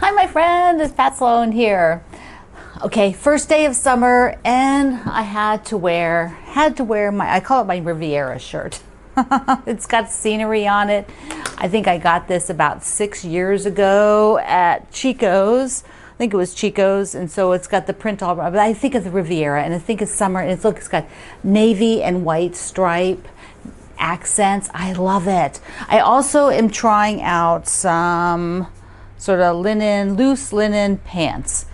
Hi, my friend, it's Pat Sloan here. Okay, first day of summer, and I had to wear my, I call it my Riviera shirt. It's got scenery on it. I think I got this about 6 years ago at Chico's. I think it was Chico's, and so it's got the print all around. But I think of the Riviera, and I think it's summer, and it's got navy and white stripe accents. I love it. I also am trying out some sort of loose linen pants.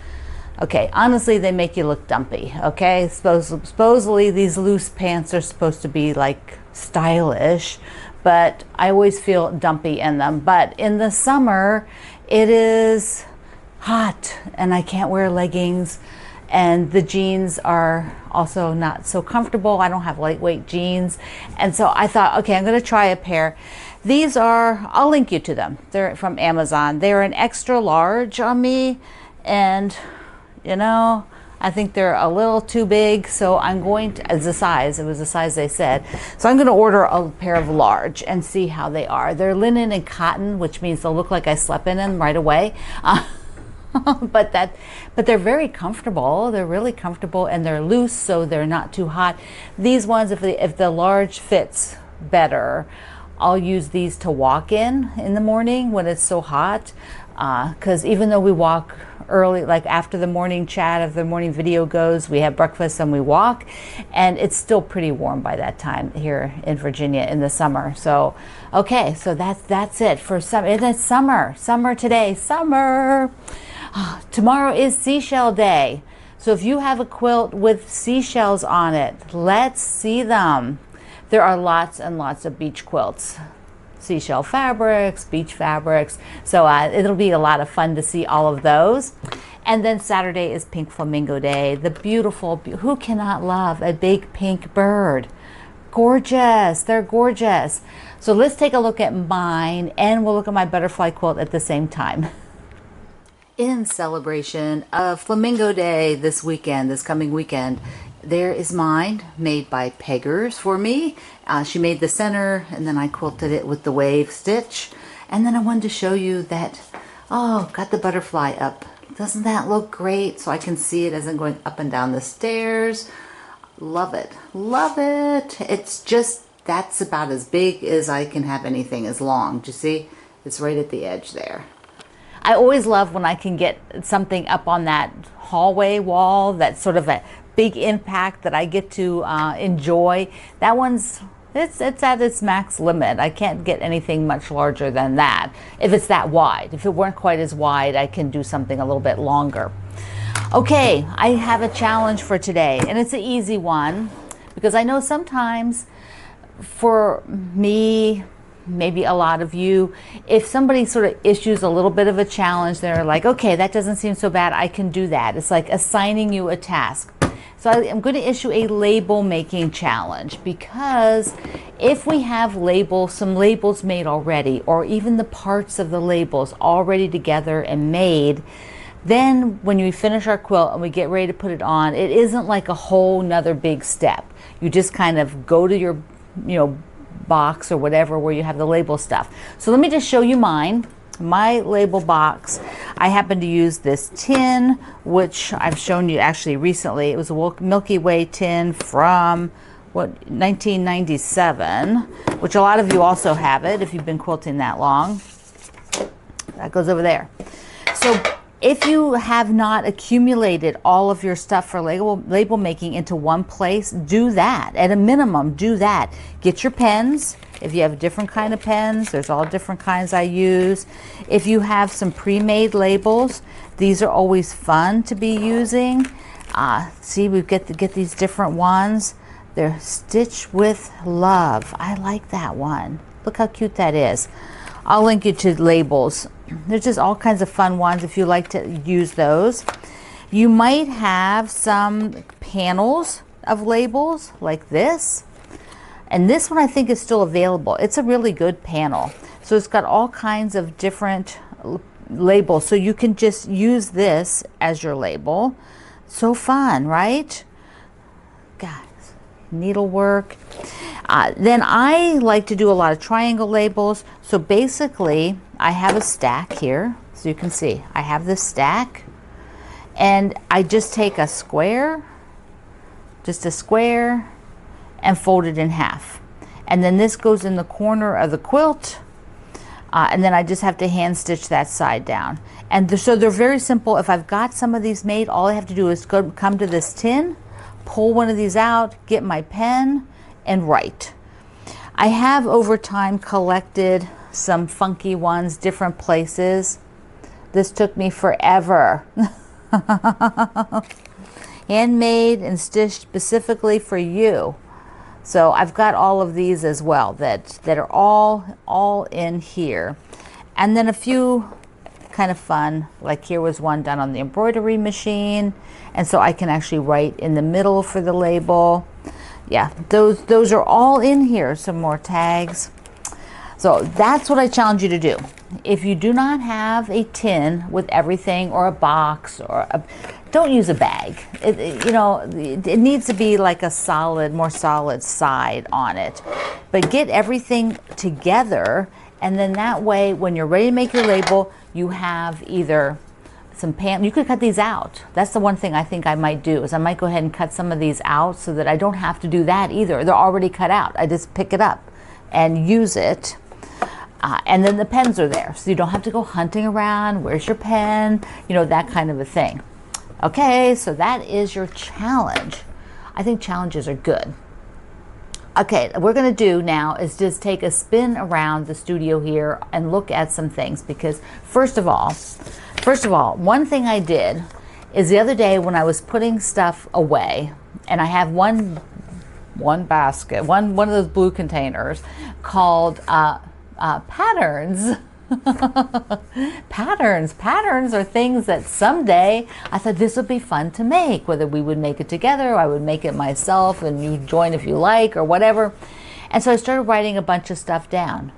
Okay, honestly, they make you look dumpy, okay? Supposedly these loose pants are supposed to be like stylish, but I always feel dumpy in them. But in the summer, it is hot and I can't wear leggings, and the jeans are also not so comfortable. I don't have lightweight jeans. And so I thought, okay, I'm gonna try a pair. These are, I'll link you to them. They're from Amazon. They're an extra large on me, and you know, I think they're a little too big, so I'm going to, as a size, it was the size they said. So I'm gonna order a pair of large and see how they are. They're linen and cotton, which means they'll look like I slept in them right away. But they're very comfortable. They're really comfortable, and they're loose, so they're not too hot. These ones, if the large fits better, I'll use these to walk in the morning when it's so hot. Because even though we walk early, like after the morning chat, if the morning video goes, we have breakfast and we walk, and it's still pretty warm by that time here in Virginia in the summer. So, okay, so that's it for summer. It's summer today, summer. Tomorrow is Seashell Day. So if you have a quilt with seashells on it, let's see them. There are lots and lots of beach quilts. Seashell fabrics, beach fabrics. So it'll be a lot of fun to see all of those. And then Saturday is Pink Flamingo Day. The beautiful, who cannot love a big pink bird? Gorgeous, they're gorgeous. So let's take a look at mine, and we'll look at my butterfly quilt at the same time. In celebration of Flamingo Day this coming weekend, there is mine, made by Peggers for me. She made the center, and then I quilted it with the wave stitch. And then I wanted to show you that, oh, got the butterfly up. Doesn't that look great? So I can see it as I'm going up and down the stairs. Love it, love it. It's just, that's about as big as I can have anything as long. Do you see? It's right at the edge there. I always love when I can get something up on that hallway wall, that's sort of a big impact that I get to enjoy. That one's, it's at its max limit. I can't get anything much larger than that if it's that wide. If it weren't quite as wide, I can do something a little bit longer. Okay, I have a challenge for today, and it's an easy one, because I know sometimes for me, maybe a lot of you, if somebody sort of issues a little bit of a challenge, they're like, okay, that doesn't seem so bad, I can do that. It's like assigning you a task. So I'm going to issue a label making challenge, because if we have labels, some labels made already, or even the parts of the labels already together and made, then when we finish our quilt and we get ready to put it on, it isn't like a whole nother big step. You just kind of go to your, box or whatever where you have the label stuff. So let me just show you my label box. I happen to use this tin, which I've shown you actually recently. It was a Milky Way tin from 1997, which a lot of you also have it if you've been quilting that long. That goes over there. So if you have not accumulated all of your stuff for label making into one place, do that. At a minimum, do that. Get your pens. If you have different kind of pens, there's all different kinds I use. If you have some pre-made labels, these are always fun to be using. See, we get these different ones. They're Stitch with Love. I like that one. Look how cute that is. I'll link you to labels. There's just all kinds of fun ones if you like to use those. You might have some panels of labels like this. And this one I think is still available. It's a really good panel. So it's got all kinds of different labels. So you can just use this as your label. So fun, right? God, needlework. Then I like to do a lot of triangle labels. So basically I have a stack here. So so you can see I have this stack, and I just take a square, and fold it in half. And then this goes in the corner of the quilt, and then I just have to hand stitch that side down. And so they're very simple. If I've got some of these made, all I have to do is come to this tin, pull one of these out, get my pen, and write. I have over time collected some funky ones, different places. This took me forever. Handmade and stitched specifically for you. So I've got all of these as well that are all in here. And then a few kind of fun, like here was one done on the embroidery machine, and so I can actually write in the middle for the label. Yeah, those are all in here. Some more tags. So that's what I challenge you to do. If you do not have a tin with everything, or a box, don't use a bag. It needs to be like a more solid side on it. But get everything together, and then that way, when you're ready to make your label, you have either some you could cut these out. That's the one thing I think I might do, is I might go ahead and cut some of these out so that I don't have to do that either. They're already cut out. I just pick it up and use it. And then the pens are there, so you don't have to go hunting around. Where's your pen? That kind of a thing. Okay, so that is your challenge. I think challenges are good. Okay, what we're going to do now is just take a spin around the studio here and look at some things, because first of all, one thing I did is the other day when I was putting stuff away, and I have one basket, one of those blue containers called patterns. Patterns are things that someday I thought this would be fun to make, whether we would make it together or I would make it myself and you join if you like or whatever. And so I started writing a bunch of stuff down,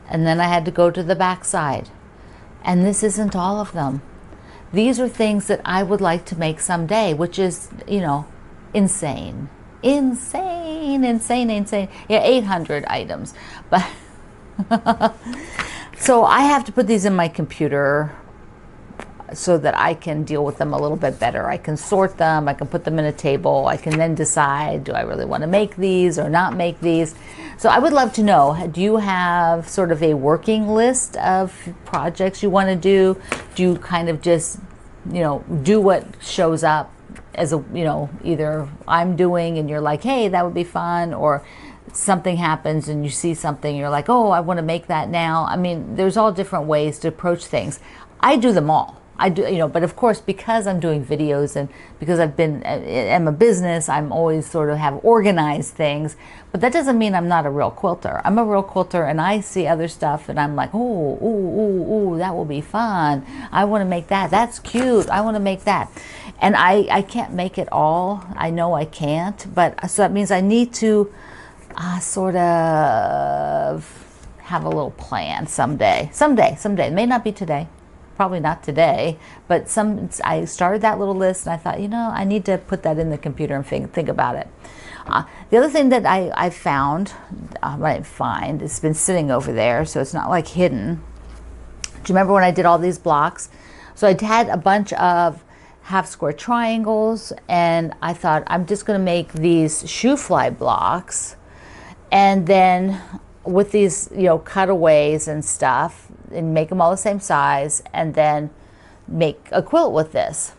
and then I had to go to the back side, and this isn't all of them. These are things that I would like to make someday, which is insane. Yeah, 800 items, but so I have to put these in my computer so that I can deal with them a little bit better. I can sort them, I can put them in a table, I can then decide, do I really want to make these or not make these? So I would love to know, do you have sort of a working list of projects you want to do? Do you kind of just, do what shows up as either I'm doing and you're like, hey, that would be fun, or something happens and you see something, you're like, oh, I want to make that now. I mean, there's all different ways to approach things. I do them all. I do, but of course, because I'm doing videos and because I'm a business, I'm always sort of have organized things, but that doesn't mean I'm not a real quilter. I'm a real quilter, and I see other stuff and I'm like, oh, that will be fun. I want to make that. That's cute. I want to make that. And I can't make it all. I know I can't, but so that means I need to sort of have a little plan someday. It may not be today, probably not today, but I started that little list, and I thought, I need to put that in the computer and think about it. The other thing that I found, it's been sitting over there, so it's not like hidden. Do you remember when I did all these blocks? So I had a bunch of half square triangles, and I thought I'm just going to make these shoe fly blocks, and then with these cutaways and stuff, and make them all the same size, and then make a quilt with this.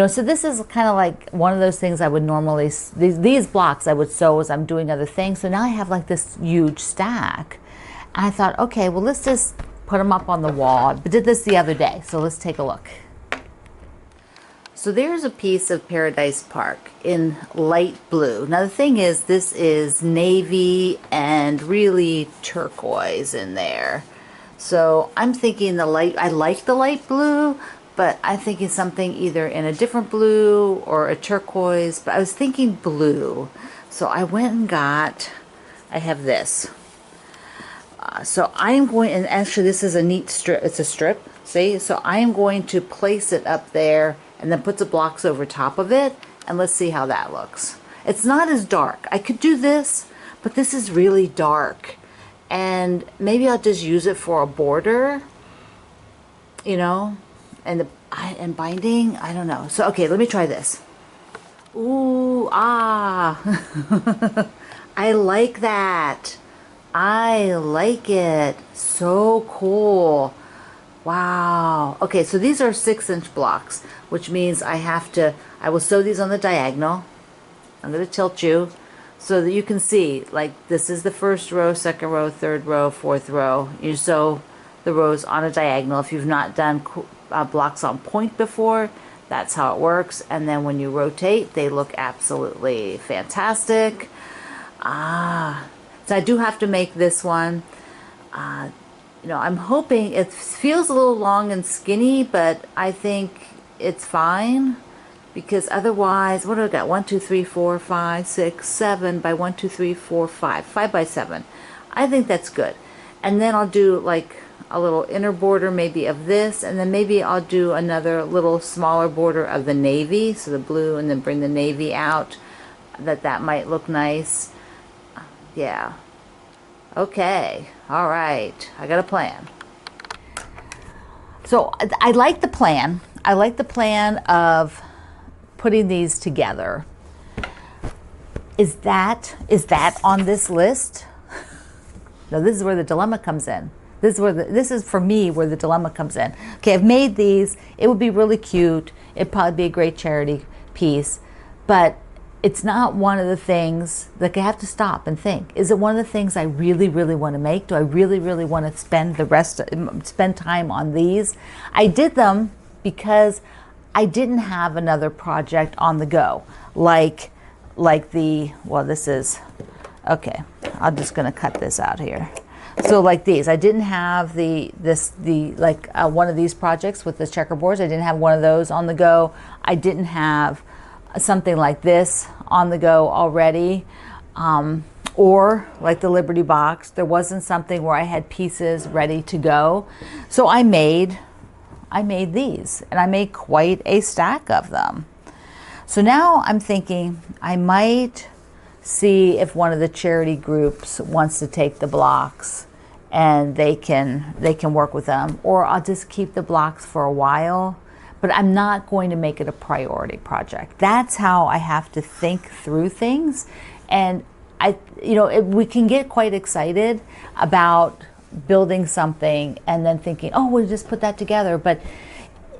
So this is kind of like one of those things I would normally, these blocks I would sew as I'm doing other things. So now I have like this huge stack, and I thought, okay, well, let's just put them up on the wall. I did this the other day, so let's take a look. So there's a piece of Paradise Park in light blue. Now the thing is, this is navy and really turquoise in there. So I'm thinking I like the light blue, but I'm thinking something either in a different blue or a turquoise, but I was thinking blue. So I went and I have this. So I'm going, and actually this is a neat strip, it's a strip, see? So I am going to place it up there and then put the blocks over top of it, and let's see how that looks. It's not as dark. I could do this, but this is really dark. And maybe I'll just use it for a border. you know, and binding, I don't know. So, okay, let me try this. Ooh, ah. I like that. I like it. So cool. Wow. Okay, so these are 6-inch blocks, which means I will sew these on the diagonal. I'm going to tilt you so that you can see, like, this is the first row, second row, third row, fourth row. You sew the rows on a diagonal. If you've not done blocks on point before, that's how it works. And then when you rotate, they look absolutely fantastic. So I do have to make this one. You know, I'm hoping it feels a little long and skinny, but I think it's fine, because otherwise, what do I got? 1, 2, 3, 4, 5, 6, 7 by 1, 2, 3, 4, 5. 5 by 7. I think that's good. And then I'll do like a little inner border maybe of this, and then maybe I'll do another little smaller border of the navy, so the blue, and then bring the navy out. That might look nice. Yeah. Okay. All right. I got a plan. So I like the plan. I like the plan of putting these together. Is that on this list? No, this is where the dilemma comes in. This is for me where the dilemma comes in. Okay, I've made these. It would be really cute. It'd probably be a great charity piece, but it's not one of the things, like, I have to stop and think, is it one of the things I really, really want to make? Do I really, really want to spend time on these? I did them because I didn't have another project on the go. Like this is, okay, I'm just going to cut this out here. So like these, I didn't have one of these projects with the checkerboards. I didn't have one of those on the go. I didn't have something like this on the go already, or like the Liberty box. There wasn't something where I had pieces ready to go. So I made these, and I made quite a stack of them. So now I'm thinking I might see if one of the charity groups wants to take the blocks and they can work with them, or I'll just keep the blocks for a while. But I'm not going to make it a priority project. That's how I have to think through things. And we can get quite excited about building something and then thinking, oh, we'll just put that together. But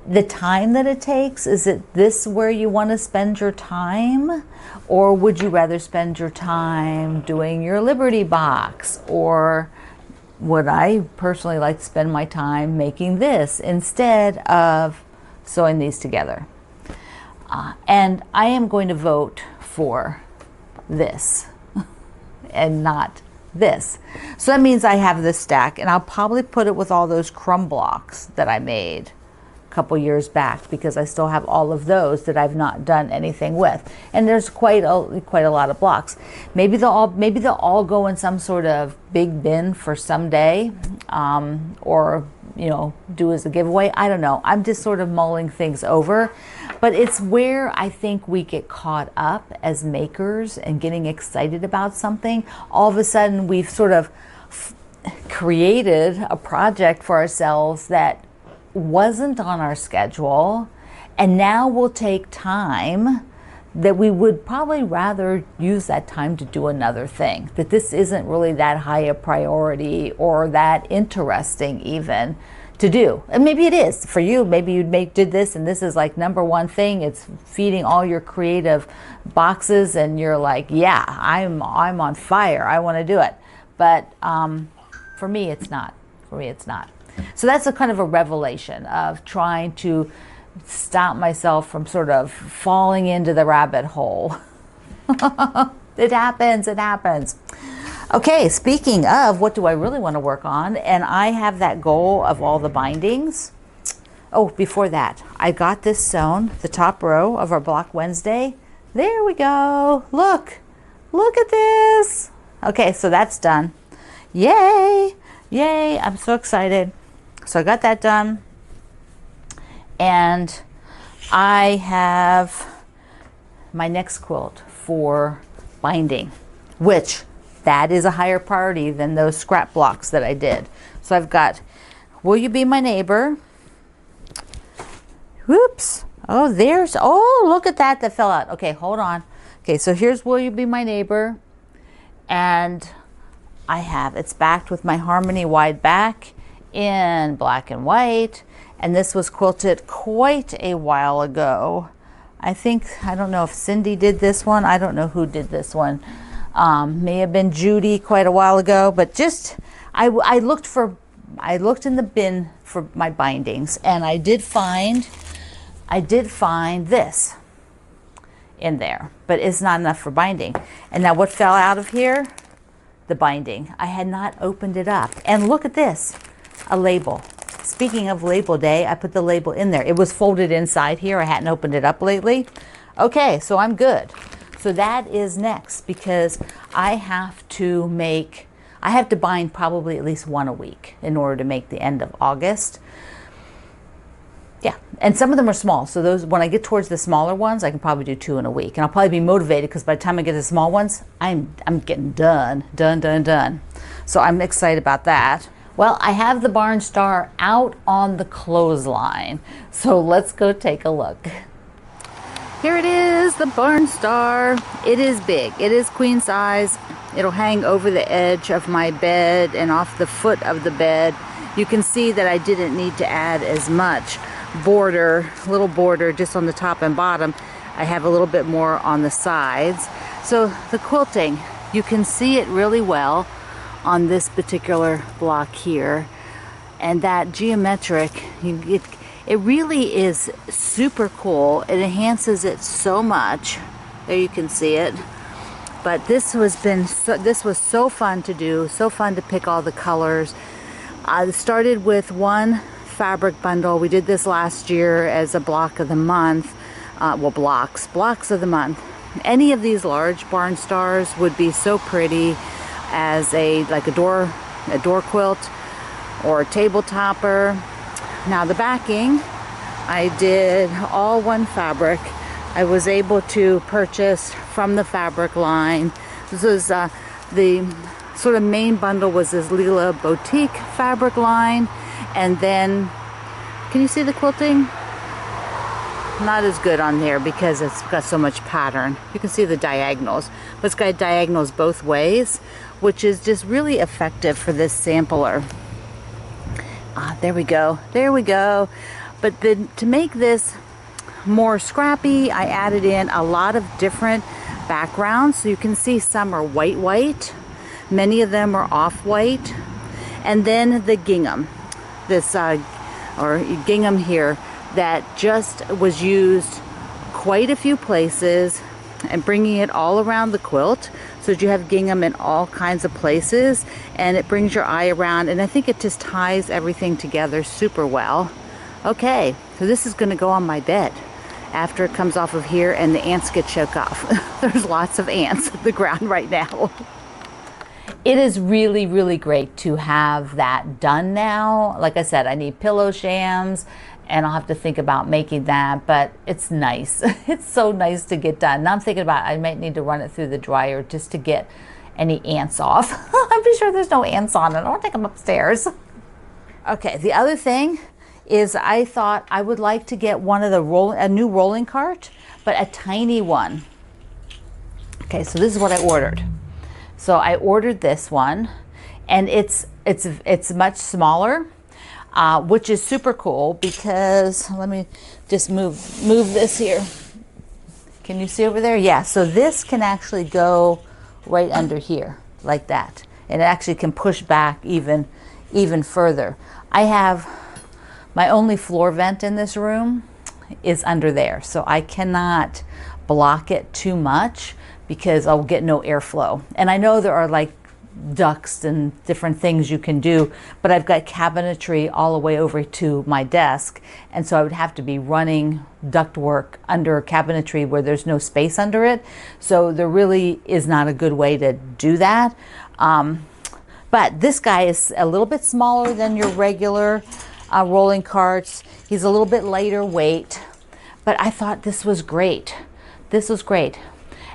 the time that it takes, is it this where you want to spend your time? Or would you rather spend your time doing your Liberty box? Or would I personally like to spend my time making this instead of sewing these together? And I am going to vote for this and not this. So that means I have this stack, and I'll probably put it with all those crumb blocks that I made a couple years back, because I still have all of those that I've not done anything with. And there's quite a lot of blocks. Maybe they'll all go in some sort of big bin for someday, or do as a giveaway. I don't know. I'm just sort of mulling things over. But it's where I think we get caught up as makers and getting excited about something. All of a sudden, we've sort of created a project for ourselves that wasn't on our schedule, and now we'll take time that we would probably rather use that time to do another thing, that this isn't really that high a priority or that interesting even to do. And maybe it is for you. Maybe you did this and this is like number one thing. It's feeding all your creative boxes and you're like, yeah, I'm on fire. I want to do it. But for me, it's not. For me, it's not. So that's a kind of a revelation of trying to stop myself from sort of falling into the rabbit hole. It happens. Okay, speaking of what do I really want to work on, and I have that goal of all the bindings. Oh, before that, I got this sewn, the top row of our Block Wednesday. There we go. Look at this. Okay, so that's done. Yay, I'm so excited. So I got that done. And I have my next quilt for binding, which that is a higher priority than those scrap blocks that I did. So I've got Will You Be My Neighbor, Whoops. Oh, oh, look at that fell out. Okay, hold on. Okay, so here's Will You Be My Neighbor. And it's backed with my Harmony wide back in black and white. And this was quilted quite a while ago. I don't know if Cindy did this one. I don't know who did this one. May have been Judy quite a while ago, but I looked in the bin for my bindings, and I did find this in there, but it's not enough for binding. And now what fell out of here? The binding. I had not opened it up. And look at this, a label. Speaking of label day, I put the label in there. It was folded inside here. I hadn't opened it up lately. Okay, so I'm good. So that is next, because I have to bind probably at least one a week in order to make the end of August. Yeah, and some of them are small. So those, when I get towards the smaller ones, I can probably do 2 in a week. And I'll probably be motivated because by the time I get to the small ones, I'm getting done. So I'm excited about that. Well, I have the Barn Star out on the clothesline. So let's go take a look. Here it is, the Barn Star. It is big. It is queen size. It'll hang over the edge of my bed and off the foot of the bed. You can see that I didn't need to add as much little border just on the top and bottom. I have a little bit more on the sides. So the quilting, you can see it really well on this particular block here. And that geometric, it really is super cool. It enhances it so much. There you can see it. But this was so fun to do, so fun to pick all the colors. I started with one fabric bundle. We did this last year as a block of the month. Blocks of the month. Any of these large Barn Stars would be so pretty as a door quilt or a table topper. Now the backing, I did all one fabric. I was able to purchase from the fabric line. This was the sort of main bundle was this Lila Boutique fabric line. And then, can you see the quilting? Not as good on there because it's got so much pattern. You can see the diagonals, but it's got diagonals both ways, which is just really effective for this sampler. There we go. But then to make this more scrappy, I added in a lot of different backgrounds. So you can see some are white. Many of them are off-white. And then the gingham. Gingham here that just was used quite a few places, and bringing it all around the quilt so that you have gingham in all kinds of places, and it brings your eye around, and I think it just ties everything together super well. Okay, so this is going to go on my bed after it comes off of here and the ants get shook off. There's lots of ants at the ground right now. It is really, really great to have that done now. Like I said, I need pillow shams, and I'll have to think about making that, but it's nice. It's so nice to get done. Now I'm thinking about I might need to run it through the dryer just to get any ants off. I'm pretty sure there's no ants on it. I don't think I'm upstairs. Okay, the other thing is I thought I would like to get a new rolling cart, but a tiny one. Okay, so this is what I ordered. So I ordered this one, and it's much smaller, which is super cool because, let me just move this here. Can you see over there? Yeah, so this can actually go right under here like that, and it actually can push back even further. I have my only floor vent in this room is under there, so I cannot block it too much because I'll get no airflow. And I know there are like ducts and different things you can do, but I've got cabinetry all the way over to my desk, and so I would have to be running ductwork under cabinetry where there's no space under it. So there really is not a good way to do that. But this guy is a little bit smaller than your regular rolling carts. He's a little bit lighter weight, but I thought this was great. This was great.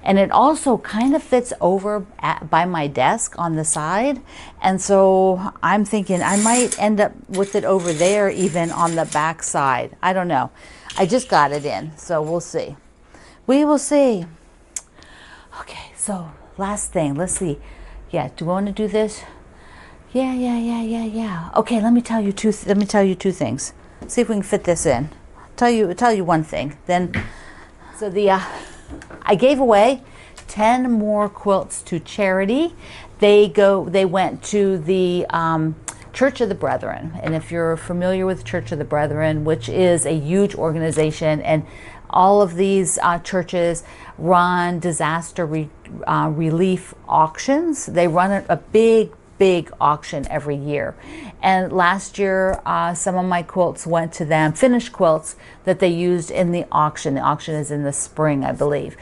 And it also kind of fits over by my desk on the side. And so I'm thinking I might end up with it over there, even on the back side. I don't know. I just got it in, so we'll see. We will see. Okay, so last thing, let's see. Yeah, do we want to do this? Yeah. Okay, let me tell you two things. See if we can fit this in. Tell you one thing. Then, so I gave away 10 more quilts to charity. They went to the Church of the Brethren, and if you're familiar with Church of the Brethren, which is a huge organization, and all of these churches run disaster relief auctions. They run a big auction every year. And last year, some of my quilts went to them, finished quilts that they used in the auction. The auction is in the spring, I believe.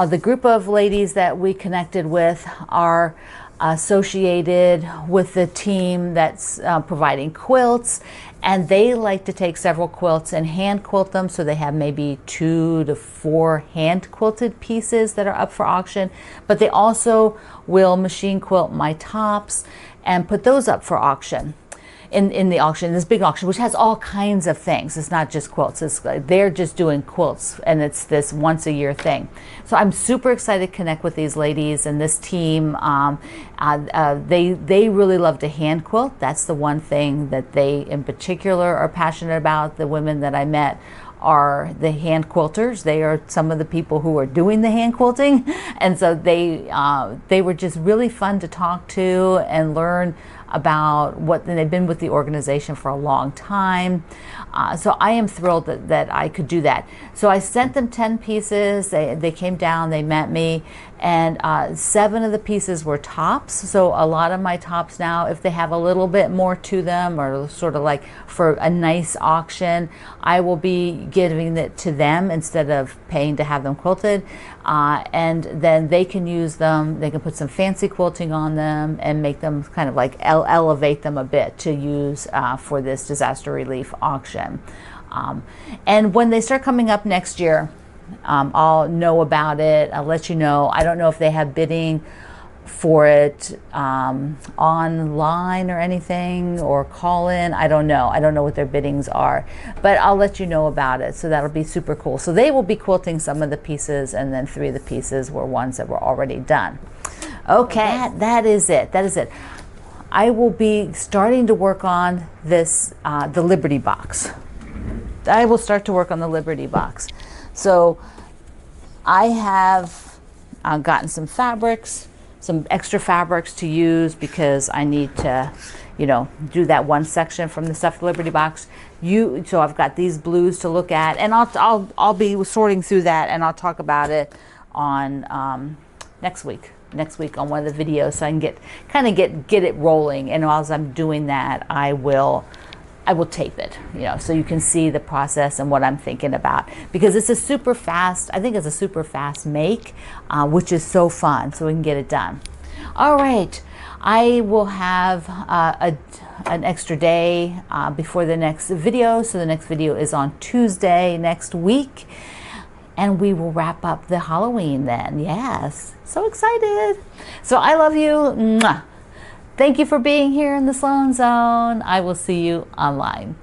The group of ladies that we connected with are associated with the team that's providing quilts, and they like to take several quilts and hand quilt them, so they have maybe 2 to 4 hand quilted pieces that are up for auction. But they also will machine quilt my tops and put those up for auction in the auction, this big auction, which has all kinds of things. It's not just quilts. They're just doing quilts, and it's this once a year thing. So I'm super excited to connect with these ladies and this team. They really love to hand quilt. That's the one thing that they in particular are passionate about. The women that I met are the hand quilters. They are some of the people who are doing the hand quilting, and so they were just really fun to talk to and learn about what, and they've been with the organization for a long time. So I am thrilled that I could do that. So I sent them 10 pieces. They came down, they met me, and 7 of the pieces were tops. So a lot of my tops now, if they have a little bit more to them, or sort of like for a nice auction, I will be giving it to them instead of paying to have them quilted. And then they can use them, they can put some fancy quilting on them and make them kind of like elevate them a bit to use for this disaster relief auction. And when they start coming up next year, I'll know about it. I'll let you know. I don't know if they have bidding for it online or anything, or call in. I don't know what their biddings are, but I'll let you know about it. So that'll be super cool. So they will be quilting some of the pieces, and then 3 of the pieces were ones that were already done. Okay, that is it. I will be starting to work on this, the Liberty box. I will start to work on the Liberty box. So I have gotten some fabrics, some extra fabrics to use, because I need to, do that one section from the Stuffed Liberty box. So I've got these blues to look at, and I'll be sorting through that, and I'll talk about it on next week on one of the videos, so I can get it rolling. And as I'm doing that, I will tape it, so you can see the process and what I'm thinking about, because it's a super fast make, which is so fun, so we can get it done. All right, I will have an extra day before the next video, so the next video is on Tuesday next week, and we will wrap up the Halloween then. Yes, so excited. So I love you. Mwah. Thank you for being here in the Sloan Zone. I will see you online.